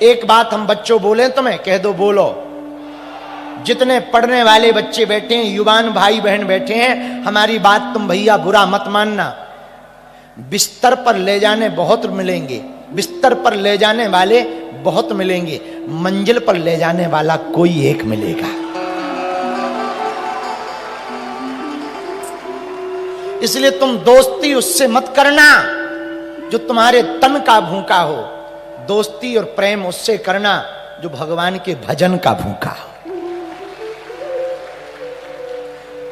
एक बात हम बच्चों बोले तुम्हें, कह दो बोलो। जितने पढ़ने वाले बच्चे बैठे हैं, युवान भाई बहन बैठे हैं, हमारी बात तुम भैया बुरा मत मानना। बिस्तर पर ले जाने बहुत मिलेंगे, बिस्तर पर ले जाने वाले बहुत मिलेंगे, मंजिल पर ले जाने वाला कोई एक मिलेगा। इसलिए तुम दोस्ती उससे मत करना जो तुम्हारे तन का भूखा हो, दोस्ती और प्रेम उससे करना जो भगवान के भजन का भूखा हो।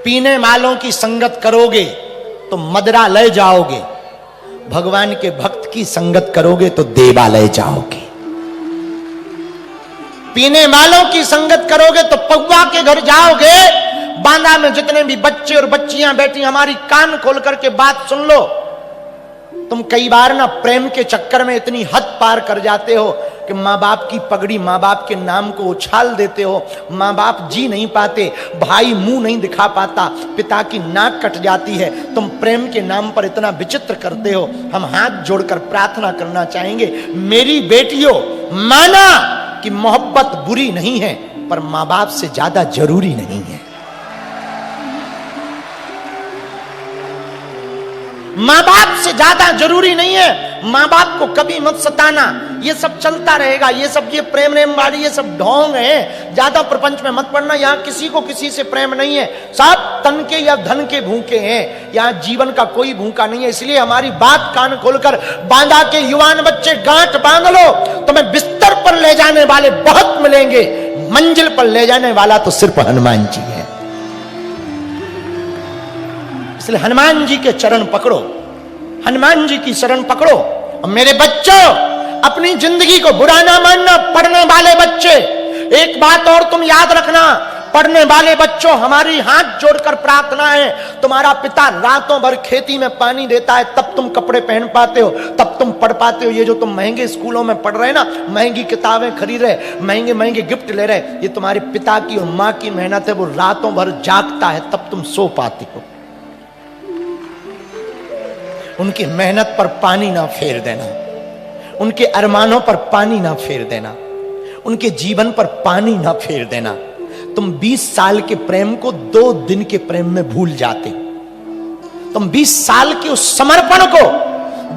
पीने वालों की संगत करोगे तो मदिरालय जाओगे, भगवान के भक्त की संगत करोगे तो देवालय जाओगे। पीने वालों की संगत करोगे तो पौवा के घर जाओगे। बांदा में जितने भी बच्चे और बच्चियां बैठी, हमारी कान खोल करके बात सुन लो। तुम कई बार ना प्रेम के चक्कर में इतनी हद पार कर जाते हो कि माँ बाप की पगड़ी, माँ बाप के नाम को उछाल देते हो। माँ बाप जी नहीं पाते, भाई मुंह नहीं दिखा पाता, पिता की नाक कट जाती है। तुम प्रेम के नाम पर इतना विचित्र करते हो। हम हाथ जोड़कर प्रार्थना करना चाहेंगे, मेरी बेटियों, माना कि मोहब्बत बुरी नहीं है, पर माँ बाप से ज्यादा जरूरी नहीं है। माँ बाप से ज्यादा जरूरी नहीं है। माँ बाप को कभी मत सताना, ये सब चलता रहेगा। ये प्रेम वाली ये सब ढोंग है। ज्यादा प्रपंच में मत पड़ना। यहाँ किसी को किसी से प्रेम नहीं है, सब तन के या धन के भूखे हैं। यहाँ जीवन का कोई भूखा नहीं है। इसलिए हमारी बात कान खोलकर बांदा के युवान बच्चे गांठ बांध लो। तुम्हें बिस्तर पर ले जाने वाले बहुत मिलेंगे, मंजिल पर ले जाने वाला तो सिर्फ हनुमान जी है। इसलिए हनुमान जी के चरण पकड़ो, हनुमान जी की शरण पकड़ो। और मेरे बच्चों, अपनी जिंदगी को बुरा ना मानना। पढ़ने वाले बच्चे, एक बात और तुम याद रखना, पढ़ने वाले बच्चों, हमारी हाथ जोड़कर प्रार्थना है। तुम्हारा पिता रातों भर खेती में पानी देता है, तब तुम कपड़े पहन पाते हो, तब तुम पढ़ पाते हो। ये जो तुम महंगे स्कूलों में पढ़ रहे ना, महंगी किताबें खरीद रहे, महंगे महंगे गिफ्ट ले रहे, ये तुम्हारे पिता की और माँ की मेहनत है। वो रातों भर जागता है, तब तुम सो पाते हो। उनकी मेहनत पर पानी ना फेर देना, उनके अरमानों पर पानी ना फेर देना, उनके जीवन पर पानी ना फेर देना। तुम 20 साल के प्रेम को 2 दिन के प्रेम में भूल जाते। तुम 20 साल के उस समर्पण को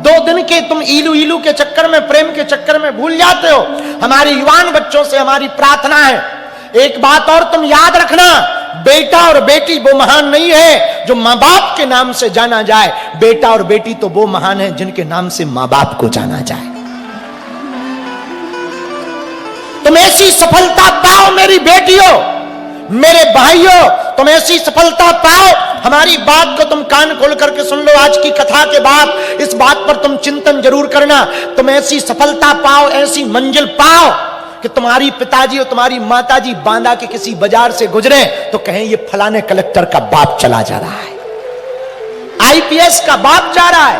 2 दिन के तुम इलू इलू के चक्कर में, प्रेम के चक्कर में भूल जाते हो। हमारे युवान बच्चों से हमारी प्रार्थना है, एक बात और तुम याद रखना, बेटा और बेटी वो महान नहीं है जो माँ बाप के नाम से जाना जाए। बेटा और बेटी तो वो महान है जिनके नाम से माँ बाप को जाना जाए। तुम ऐसी सफलता पाओ मेरी बेटियों, मेरे भाइयों, तुम ऐसी सफलता पाओ। हमारी बात को तुम कान खोल करके सुन लो। आज की कथा के बाद इस बात पर तुम चिंतन जरूर करना। तुम ऐसी सफलता पाओ, ऐसी मंजिल पाओ कि तुम्हारी पिताजी और तुम्हारी माताजी बांदा के किसी बाजार से गुजरे तो कहें ये फलाने कलेक्टर का बाप चला जा रहा है, आईपीएस का बाप जा रहा है,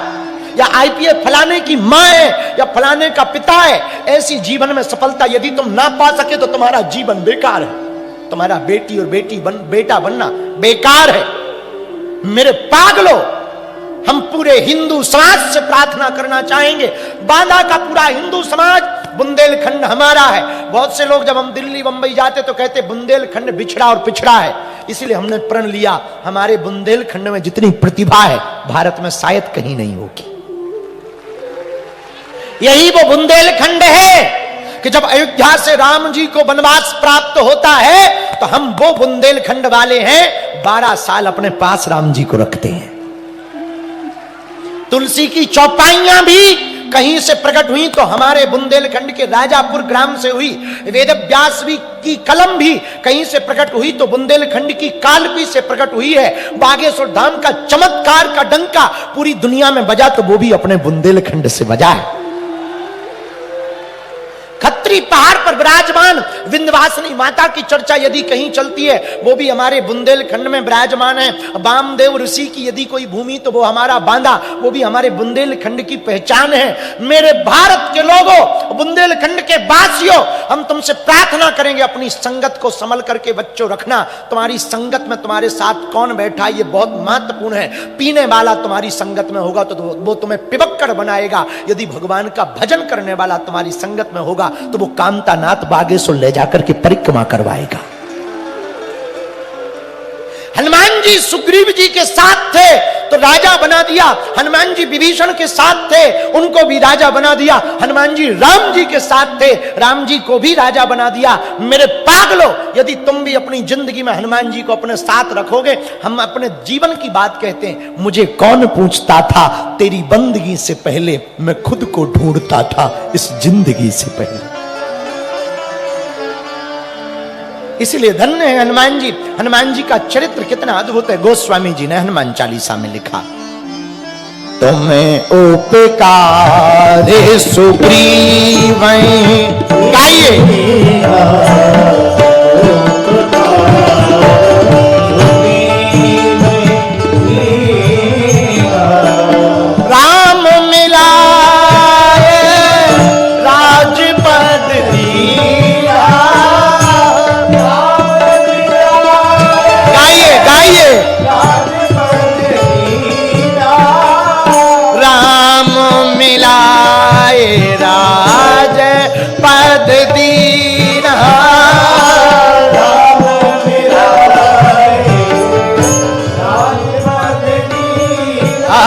या आईपीएस फलाने की मां है, या फलाने का पिता है। ऐसी जीवन में सफलता यदि तुम ना पा सके तो तुम्हारा जीवन बेकार है। तुम्हारा बेटी और बेटा बनना बेकार है। मेरे पागलों, हम पूरे हिंदू समाज से प्रार्थना करना चाहेंगे, बांदा का पूरा हिंदू समाज, बुंदेलखंड हमारा है। बहुत से लोग जब हम दिल्ली बंबई जाते तो कहते बुंदेलखंड बिछड़ा और पिछड़ा है। इसलिए हमने प्रण लिया, हमारे बुंदेलखंड में जितनी प्रतिभा है भारत में शायद कहीं नहीं होगी। यही वो बुंदेलखंड है कि जब अयोध्या से राम जी को वनवास प्राप्त होता है तो हम वो बुंदेलखंड वाले हैं, 12 साल अपने पास राम जी को रखते हैं। तुलसी की चौपाइयां भी कहीं से प्रकट हुई तो हमारे बुंदेलखंड के राजापुर ग्राम से हुई। वेदव्यास भी की कलम भी कहीं से प्रकट हुई तो बुंदेलखंड की कालपी से प्रकट हुई है। बागेश्वर धाम का चमत्कार का डंका पूरी दुनिया में बजा तो वो भी अपने बुंदेलखंड से बजा है। खत्री पहाड़ पर विराजमान विंध्यवासिनी माता की चर्चा यदि कहीं चलती है वो भी हमारे बुंदेलखंड में विराजमान है। वामदेव ऋषि की यदि कोई भूमि तो वो हमारा बांदा, वो भी हमारे बुंदेलखंड की पहचान है। मेरे भारत के लोगों, बुंदेलखंड के वासियों, हम तुमसे प्रार्थना करेंगे अपनी संगत को संभल करके बच्चों रखना। तुम्हारी संगत में तुम्हारे साथ कौन बैठा ये बहुत महत्वपूर्ण है। पीने वाला तुम्हारी संगत में होगा तो वो तुम्हें पिबक्कड़ बनाएगा। यदि भगवान का भजन करने वाला तुम्हारी संगत में होगा तो तो वो कांतानाथ बागेश्वर ले जाकर के परिक्रमा करवाएगा। हनुमान जी सुग्रीव जी के साथ थे तो राजा बना दिया, हनुमान जी विभीषण के साथ थे उनको भी राजा बना दिया, हनुमान जी राम जी के साथ थे राम जी को भी राजा बना दिया। मेरे पागलों, यदि तुम भी अपनी जिंदगी में हनुमान जी को अपने साथ रखोगे, हम अपने जीवन की बात कहते हैं, मुझे कौन पूछता था तेरी बंदगी से पहले, मैं खुद को ढूंढता था इस जिंदगी से पहले। इसलिए धन्य है हनुमान जी। हनुमान जी का चरित्र कितना अद्भुत है। गोस्वामी जी ने हनुमान चालीसा में लिखा, तुम्हें उपकारे सुग्रीव गाइए, राम मिलाए राजपद दिया, गाइए राम मिलाए राज पद दीना, राम मिलाए राज पद दीना,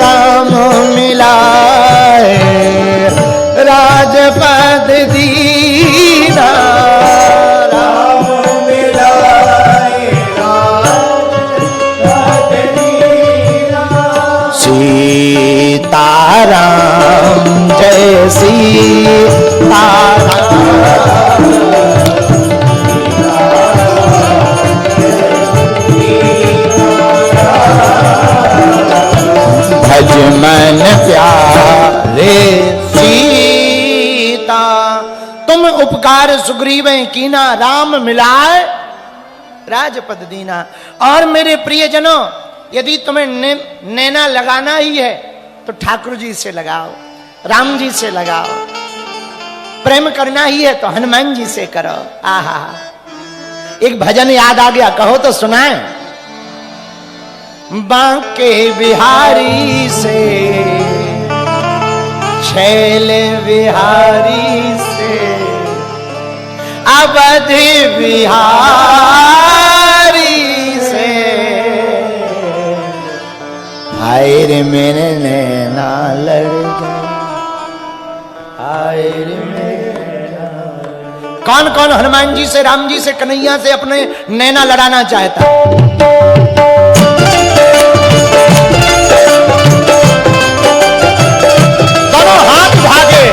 राम मिलाए राज पद दीना, सीताराम जय सीताराम, भज मन प्यारे सीता, तुम उपकार सुग्रीव कीना, राम मिलाए राजपद दीना। और मेरे प्रियजनों, यदि तुम्हें नैना लगाना ही है तो ठाकुर जी से लगाओ, राम जी से लगाओ, प्रेम करना ही है तो हनुमान जी से करो। आहा, एक भजन याद आ गया, कहो तो सुनाए। बांके बिहारी से, छैल बिहारी से, अवध बिहारी से, आए रे मेरे नैना लड़ गए, आए रे मेरे। कौन कौन हनुमान जी से, राम जी से, कन्हैया से अपने नैना लड़ाना चाहता? दोनों हाथ भागे।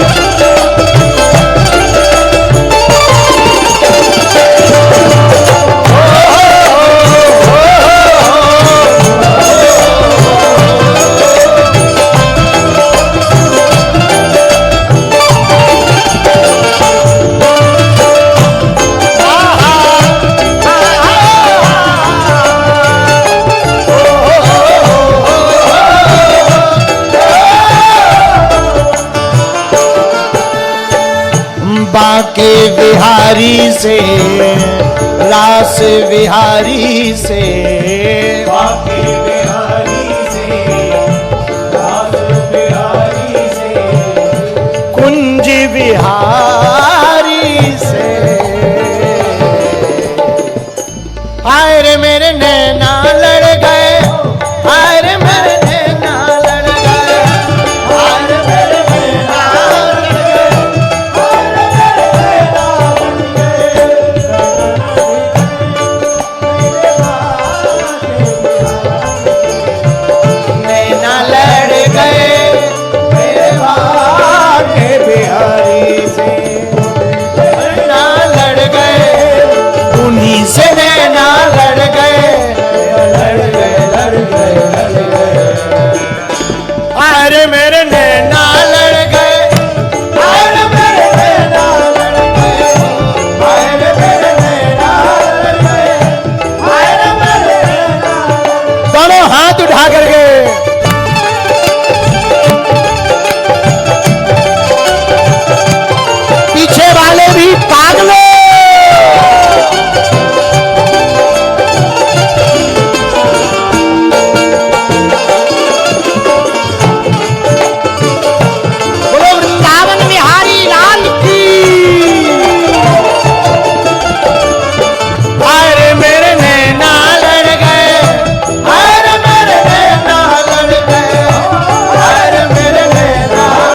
बांके बिहारी से, रास बिहारी से, बांके बिहारी से, रास बिहारी से, कुंज बिहारी